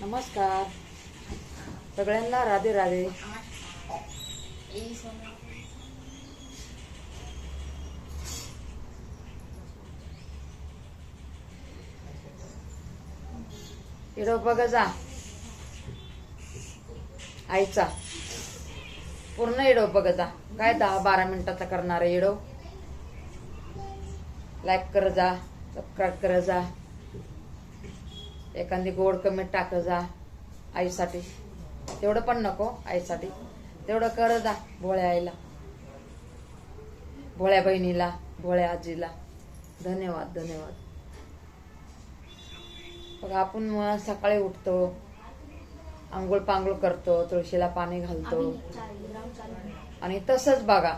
नमस्कार सगळ्यांना, राधे राधे. व्हिडिओ बघा जा आईचा, पूर्ण व्हिडिओ बघा जा. काय 10-12 मिनिटाचा करणार आहे व्हिडिओ. लाईक कर जा, सबस्क्राईब कर जा, एखादी गोड कमेंट टाक जा आईसाठी. तेवढं पण नको, आईसाठी तेवढं कर जा. भोळ्या आईला, भोळ्या बहिणीला, भोळ्या आजीला धन्यवाद धन्यवाद. बघा आपण सकाळी उठतो, आंघोळ पांघोळ करतो, तुळशीला पाणी घालतो आणि तसंच बघा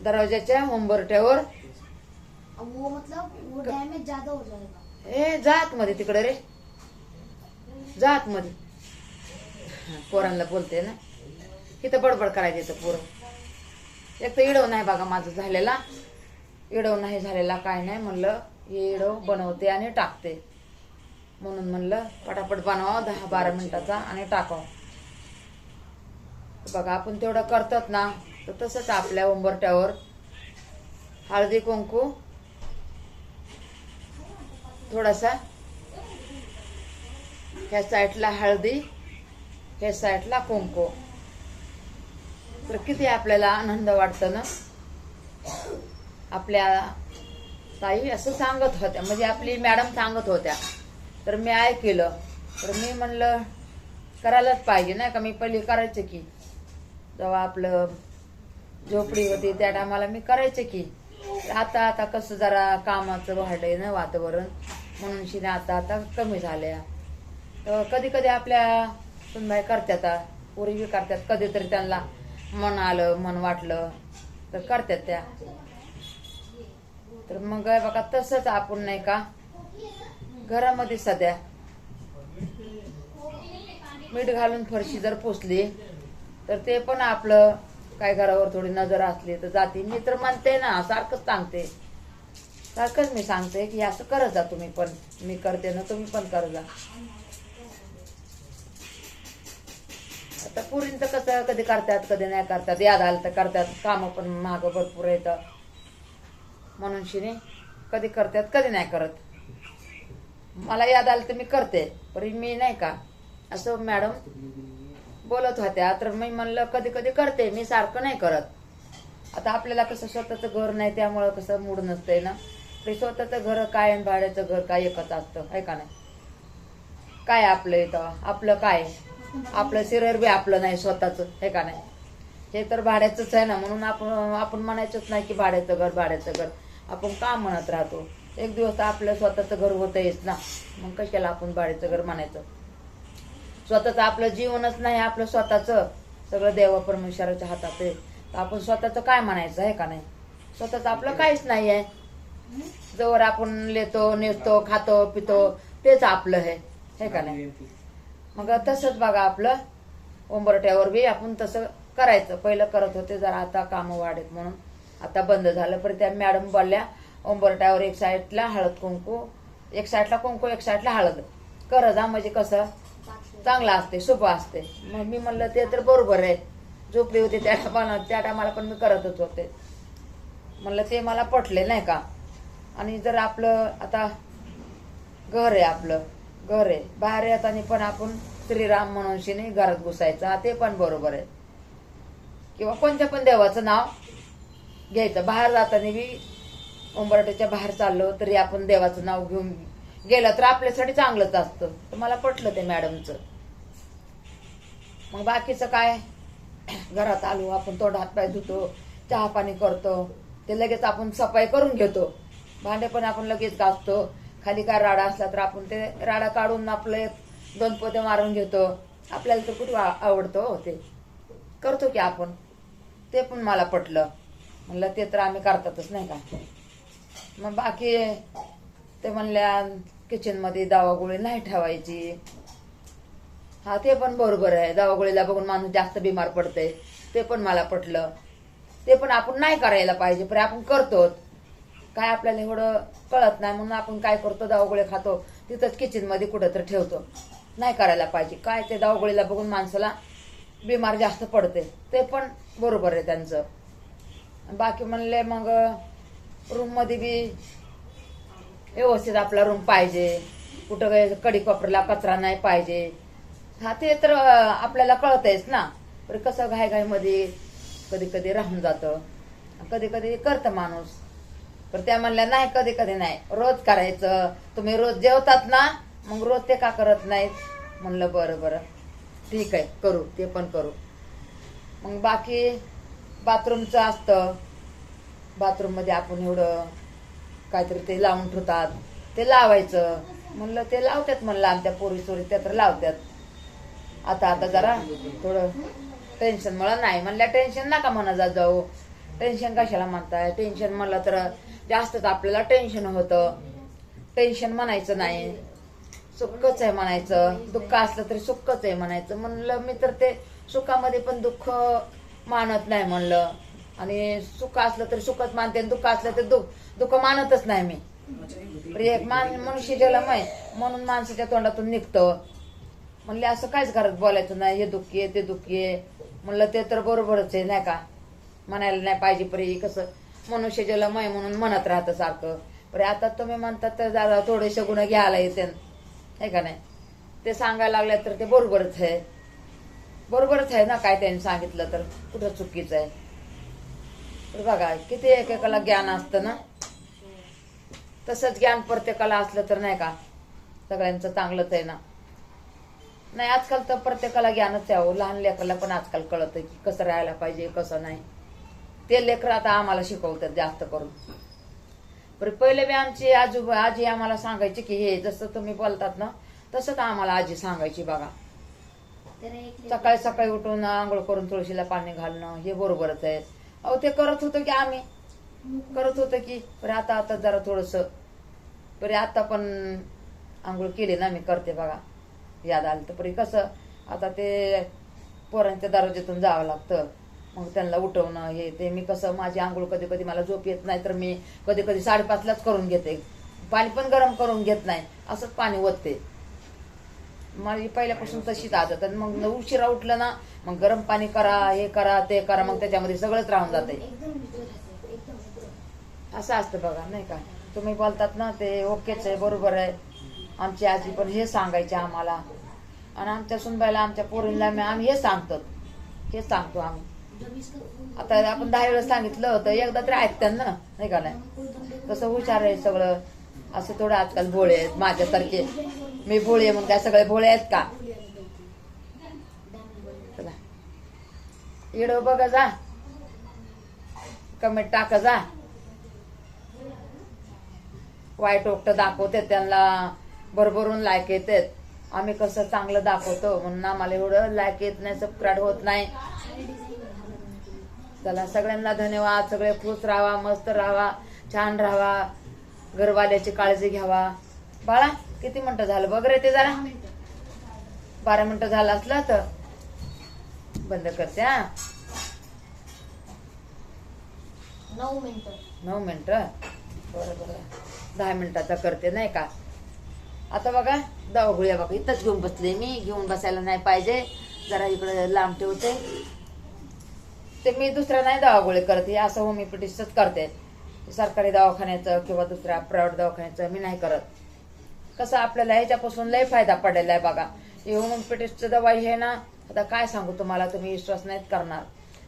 दरवाजाच्या उंबरठ्यावर वो मतलब वो डैमेज ज्यादा हो जाएगा. जात मध्ये तिकडे रे, जात मध्ये पोरांना बोलते ना, इथं बडबड करायची तर पोरं. एक तर इडव नाही बघा माझं झालेला, इडव नाही झालेला काय नाही, म्हणलं हे इडव बनवते आणि टाकते, म्हणून म्हणलं पटापट बनवावं 10-12 मिनिटाचा आणि टाकावं. बघा आपण तेवढं करतात ना, तर तसंच आपल्या उंबरठ्यावर हळदी कुंकू, थोडासा ह्या साईडला हळदी, ह्या साईडला कुंकू, तर किती आपल्याला आनंद वाटतं ना. आपल्या ताई असं सांगत होत्या, म्हणजे आपली मॅडम सांगत होत्या, तर मी ऐकलं, तर मी म्हणलं करायलाच पाहिजे नाही का. मी पहिले करायचे की, जेव्हा आपलं झोपडी होती त्या टायमाला मी करायचे की. आता आता कसं जरा कामाचं वाढलंय ना वातावरण, म्हणून शिने आता आता कमी झाल्या. तर कधी कधी आपल्या सुनबाई करतात, पोरी करतात, कधीतरी त्यांना मन आलं, मन वाटलं तर करतात त्या. तर मग बघा तसंच आपण नाही का घरामध्ये सध्या मीठ घालून फरशी जर पुसली तर ते पण आपलं काय घरावर थोडी नजर असली तर जाते. मी तर म्हणते ना, सारखंच सांगते, सारखंच मी सांगते की असं करत जा तुम्ही पण. मी करते ना, तुम्ही पण कर जा. आता पुरींचं कसं कधी करतात कधी नाही करतात, याद आलं तर करतात, कामं पण महाग भरपूर येतं, म्हणून शिने कधी करतात कधी नाही करत. मला याद आलं तर मी करते, पण मी नाही का असं मॅडम बोलत होत्या, तर मी म्हणलं कधी कधी करते, मी सारखं नाही करत. आता आपल्याला कसं स्वतःचं घर नाही, त्यामुळं कसं मूड नसतंय ना. ते स्वतःचं घर काय आणि भाड्याचं घर काय एकच असतं, आहे का नाही. काय आपलं इथं आपलं काय, आपलं शरीर बी आपलं नाही स्वतःचं, आहे का नाही. हे तर भाड्याचंच आहे ना, म्हणून आपण म्हणायचंच नाही की भाड्याचं घर भाड्याचं घर, आपण का म्हणत राहतो. एक दिवस तर आपलं स्वतःचं घर होतंयच ना, मग कशाला आपण भाड्याचं घर म्हणायचं. स्वतःच आपलं जीवनच नाही, आपलं स्वतःचं सगळं देवा परमेश्वराच्या हातात आहे, तर आपण स्वतःचं काय म्हणायचं, आहे का नाही. स्वतःच आपलं काहीच नाही आहे. जवळ आपण लेतो नेतो खातो पितो तेच आपलं आहे का नाही. मग तसंच बघा आपलं उंबरठ्यावर बी आपण तसं करायचं. पहिलं करत होते, जरा आता कामं वाढत म्हणून आता बंद झालं. पण त्या मॅडम बोलल्या उंबरठ्यावर एक साईडला हळद कुंकू, एक साईडला कुंकू एक साईडला हळद कर जा, म्हणजे कसं चांगलं असते, शुभ असते. मग मी म्हणलं ते तर बरोबर आहे. झोपली होती त्या टायमाला पण मी करतच होते, म्हणलं ते मला पटले नाही का. आणि जर आपलं आता घर आहे, आपलं घर आहे, बाहेर येताना पण आपण श्रीराम म्हणून शिने घरात घुसायचं, ते पण बरोबर आहे. किंवा कोणत्या पण देवाचं नाव घ्यायचं. बाहेर जाताना बी उंबरठ्याच्या बाहेर चाललो तरी आपण देवाचं नाव घेऊन गेलं तर आपल्यासाठी चांगलंच असतं. तर मला पटलं ते मॅडमचं. मग बाकीचं काय, घरात आलो आपण तोंड हात पाय धुतो, चहा पाणी करतो, ते लगेच आपण सफाई करून घेतो. भांडे पण आपण लगेच घासतो. खाली काय राडा असला तर आपण ते राडा काढून आपले 2 पोते मारून घेतो. आपल्याला तर कुठे आवडतो ते करतो की आपण. ते पण मला पटलं, म्हणलं ते तर आम्ही करतातच नाही का. मग बाकी ते म्हणल्या किचनमध्ये दवागोळी नाही ठेवायची, हा ते पण बरोबर आहे. दवागोळीला बघून माणूस जास्त बिमार पडते, ते पण मला पटलं. ते पण आपण नाही करायला पाहिजे, पण आपण करतो. काय आपल्याला एवढं कळत नाही म्हणून आपण काय करतो, दवागोळे खातो, तिथंच किचनमध्ये कुठं तर ठेवतो. नाही करायला पाहिजे. काय ते धावगळीला बघून माणसाला बिमार जास्त पडते, ते पण बरोबर आहे त्यांचं. बाकी म्हणले मग रूम मध्ये बी व्यवस्थित आपला रूम पाहिजे, कुठं काही कडी कोपऱ्याला कचरा नाही पाहिजे. हा ते तर आपल्याला कळतंयच ना. पण कसं घाईघाईमध्ये कधी कधी राहून जातं, कधी कधी करतं माणूस. तर त्या म्हणल्या नाही कधी कधी नाही, रोज करायचं. तुम्ही रोज जेवतात ना, मग रोज ते का करत नाहीत. म्हणलं बरं बरं ठीक आहे, करू, ते पण करू. मग बाकी बाथरूमचं असतं, बाथरूम मध्ये आपण एवढं काहीतरी ते लावून ठेवतात, ते लावायचं. म्हणलं ते लावतात, म्हणलं आमच्या पोरी चोरी त्या तर लावतात. आता आता जरा थोडं टेन्शन मला नाही. म्हणल्या टेन्शन नका म्हणा जाऊ. टेन्शन कशाला म्हणताय, टेन्शन म्हणलं तर जास्तच आपल्याला टेन्शन होतं. टेन्शन म्हणायचं नाही, सुखच आहे म्हणायचं. दुःख असलं तरी सुखच आहे म्हणायचं. म्हणलं मी तर ते सुखामध्ये पण दुःख मानत नाही म्हणलं, आणि सुख असलं तरी सुखच मानते, दुःख असलं तर दुःख मानतच नाही मी. एक मनुष्य जन्म आहे म्हणून माणसाच्या तोंडातून निघतं. म्हणले असं काहीच घरात बोलायचं नाही, हे दुःखी आहे ते दुःखी आहे. म्हणलं ते तर बरोबरच आहे नाही का, म्हणायला नाही पाहिजे. परी कसं मनुष्य जन्म आहे म्हणून म्हणत राहतं सारखं. पण आता तुम्ही म्हणतात तर जरा थोडेसे गुण घ्यायला येते आहे का नाही, ते सांगायला लागले तर ते बरोबरच आहे. बरोबरच आहे ना, काय त्यांनी सांगितलं तर कुठं चुकीचं आहे. तर बघा किती एकेकाला ज्ञान असतं ना, तसंच ज्ञान प्रत्येकाला असलं तर नाही का सगळ्यांचं चांगलंच आहे ना. नाही आजकाल तर प्रत्येकाला ज्ञानच आहे. लहान लेकराला पण आजकाल कळतं की कसं राहायला पाहिजे कसं नाही. ते लेकर आता आम्हाला शिकवतात जास्त करून. पण पहिले बी आमची आजी आम्हाला सांगायची की हे जसं तुम्ही बोलतात ना तसंच आम्हाला आजी सांगायची. बघा सकाळी सकाळी उठून आंघोळ करून तुळशीला पाणी घालणं हे बरोबरच आहे. अहो ते करत होतं की आम्ही करत होतं की. पण आता आता जरा थोडस परी आता पण आंघोळ केली ना मी करते बघा, याद आलं तर. परी कसं आता ते पोरांच्या दरवाज्यातून जावं लागतं, मग त्यांना उठवणं हे ते. मी कसं माझी आंघोळ कधी कधी मला झोप येत नाही तर मी कधी कधी 5:30लाच करून घेते. पाणी पण गरम करून घेत नाही, असंच पाणी ओतते. माझी पहिल्यापासून तशीच आदत. आणि मग उशिरा उठलं ना मग गरम पाणी करा, हे करा ते करा, मग त्याच्यामध्ये सगळंच राहून जाते. असं असतं बघा नाही का. तुम्ही बोलतात ना ते ओकेच आहे, बरोबर आहे. आमची आजी पण हे सांगायची आम्हाला, आणि आमच्या सुनबाईला आमच्या पोरींला आम्ही हे सांगतो आम्ही. आता आपण 10 वेळेस सांगितलं होतं, एकदा तरी ऐकतात ना नाही का नाही. तसं हुशार आहे सगळं. असं थोडं आजकाल भोळे आहेत माझ्यासारखे. मी भोळे आहे म्हणून काय सगळे भोळे आहेत का. चला व्हिडिओ बघा जा, कमेंट टाका जा. वाईट ओकट दाखवते त्यांना भरभरून लाईक येतात. आम्ही कसं चांगलं दाखवतो म्हणून आम्हाला एवढं लाईक येत नाही, सबस्क्राईब होत नाही. चला सगळ्यांना धन्यवाद. सगळे खुश राहा, मस्त राहा, छान राहा, घरवाल्याची काळजी घ्यावा. बाळा किती मिनिटं झालं बघ रे ते जरा. 12 मिनिटं झालं असलं तर बंद करते. 9 मिनिटं. 9 मिनिटं बरं 10 मिनिटाचा करते नाही का. आता बघा दवागुळ्या बघा इथंच घेऊन बसले मी. घेऊन बसायला नाही पाहिजे, जरा इकडे लांब ठेवते. ते मी दुसऱ्या नाही दवागोळी करते, असं होमिओपॅथिकच करते. सरकारी दवाखान्याचं किंवा दुसऱ्या प्रायव्हेट दवाखान्याचं मी नाही करत. कसं आपल्याला ह्याच्यापासून लय फायदा पडलेला आहे बघा. ही होमिओपॅथिकचं दवा हे ना, आता काय सांगू तुम्हाला, तुम्ही विश्वास नाहीत करणार.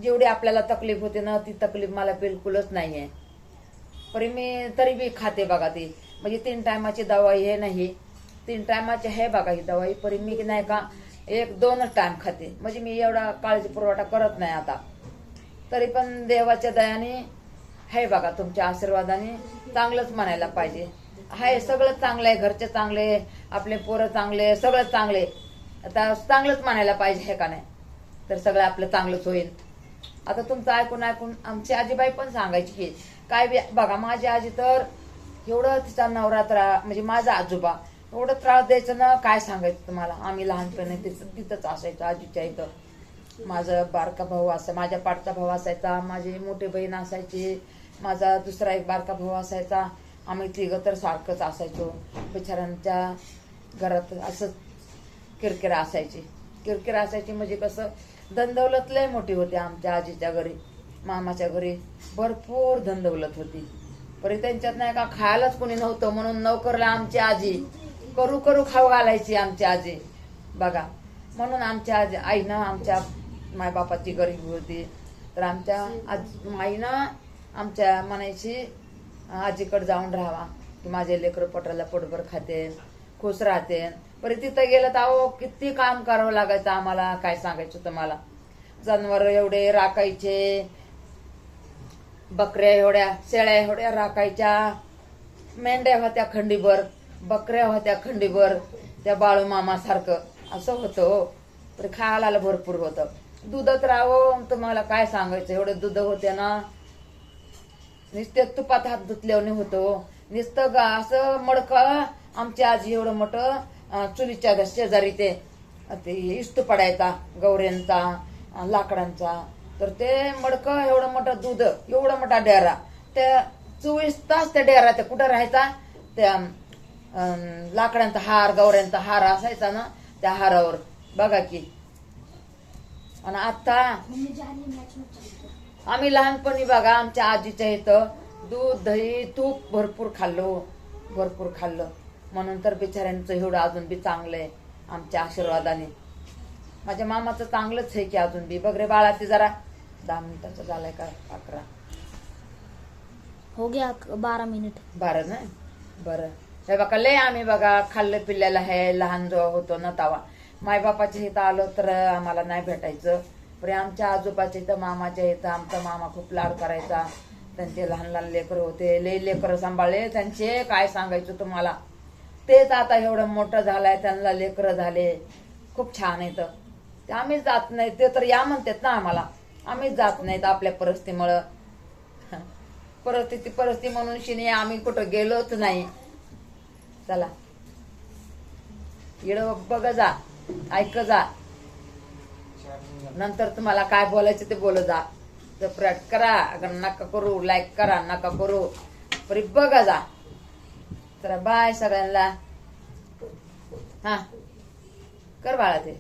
जेवढी आपल्याला तकलीफ होते ना ती तकलीफ मला बिलकुलच नाहीये. पण मी तरी बी खाते बघा ती. म्हणजे 3 टायमाची दवा हे नाही, 3 टायमाची आहे बघा ही दवाई. पण मी नाही का 1-2च टाइम खाते. म्हणजे मी एवढा काळजी पुरवठा करत नाही आता. तरी पण देवाच्या दयाने आहे बघा, तुमच्या आशीर्वादाने चांगलंच म्हणायला पाहिजे. आहे सगळं चांगलं आहे, घरचे चांगले, आपले पोरं चांगले, सगळं चांगले. आता चांगलंच म्हणायला पाहिजे हे का नाही, तर सगळं आपलं चांगलंच होईल. आता तुमचं ऐकून ऐकून आमची आजीबाई पण सांगायची की काय बी बघा. माझी आजी तर एवढं तिचा नवरात्र म्हणजे माझा आजोबा एवढं त्रास द्यायचं ना, काय सांगायचं तुम्हाला. आम्ही लहानपणी तिथंच असायचं आजीच्या इथं. माझा बारका भाऊ असायचा, माझ्या पाठचा भाऊ असायचा, माझी मोठी बहीण असायची, माझा दुसरा एक बारका भाऊ असायचा. आम्ही 3 तर सारखंच असायचो. बिचाऱ्यांच्या घरात असं किरकिरा असायची. किरकिरा असायची म्हणजे कसं, धनदौलत लय मोठी होती आमच्या आजीच्या घरी. मामाच्या घरी भरपूर धनदौलत होती. परी त्यांच्यात नाही का खायलाच कोणी नव्हतं, म्हणून नोकरला आमची आजी करू करू खाऊ घालायची आमची आजी बघा. म्हणून आमच्या आईनं, आमच्या मायबापाची गरीबी होती, तर आमच्या आईनं आमच्या म्हणायची आजीकडे जाऊन राहावा की माझे लेकरं पोटाला पोटभर खाते, खुश राहते. परी तिथं गेलं तर अहो किती काम करावं लागायचं आम्हाला, काय सांगायचं तुम्हाला. जनावर एवढे राखायचे, बकऱ्या एवढ्या, शेळ्या एवढ्या राखायच्या, मेंढ्या होत्या खंडीभर, बकऱ्या होत्या खंडीभर, त्या बाळू मामासारखं असं होतं हो. तर खायला भरपूर होतं. दूध तर राहो तुम्हाला काय सांगायचं, एवढे दूध होते ना, नुसते तुपात हात धुतल्याने होतो. नुसतं असं मडकं आमची आजी एवढं मोठं चुलीच्या शेजारी ते इस्तू पडायचा गौऱ्यांचा, लाकडांचा. तर ते मडकं एवढं मोठं दूध, एवढा मोठा डेरा, त्या 24 तास त्या डेरा ते कुठं राहायचा, त्या लाकडांचा हार, गौऱ्यांचा हार असायचा ना, त्या हारावर बघा की. आणि आता आम्ही लहानपणी बघा आमच्या आजीच्या इथं दूध, दही, तूप भरपूर खाल्लं. म्हणून तर बिचाऱ्यांचं एवढं अजून बी चांगलंय आमच्या आशीर्वादाने. माझ्या मामाचं चांगलंच आहे की अजून बी. बघ रे बाळा, ते जरा 10 मिनिटाचा झालाय का 11 हो गया 12 मिनिट. 12 ना. बरं हे बघा, लय आम्ही बघा खाल्लं पिल्लेलं आहे. लहान जो होतो ना तवा मायबापाच्या इथं आलो तर आम्हाला नाही भेटायचं. पण आमच्या आजोबाच्या इथं, मामाच्या इथं आमचा मामा खूप लाड करायचा. त्यांचे लहान लहान लेकरं होते, लय लेकरं सांभाळले त्यांचे, काय सांगायचं तुम्हाला. तेच आता एवढं मोठं झालंय, त्यांना लेकरं झाले, खूप छान येतं. ते आम्हीच जात नाही, ते तर या म्हणतात ना आम्हाला, आम्हीच जात नाहीत आपल्या परिस्थितीमुळं. परिस्थिती म्हणून शिने आम्ही कुठं गेलोच नाही. चला इकडं बघ जा, ऐक जा, नंतर तुम्हाला काय बोलायचं ते बोल जा. सबस्क्राईब करा, अगर नका करू, लाईक करा, नका करू, परी बघा जा. तर बाय सगळ्यांना. हा कर बाळा ते.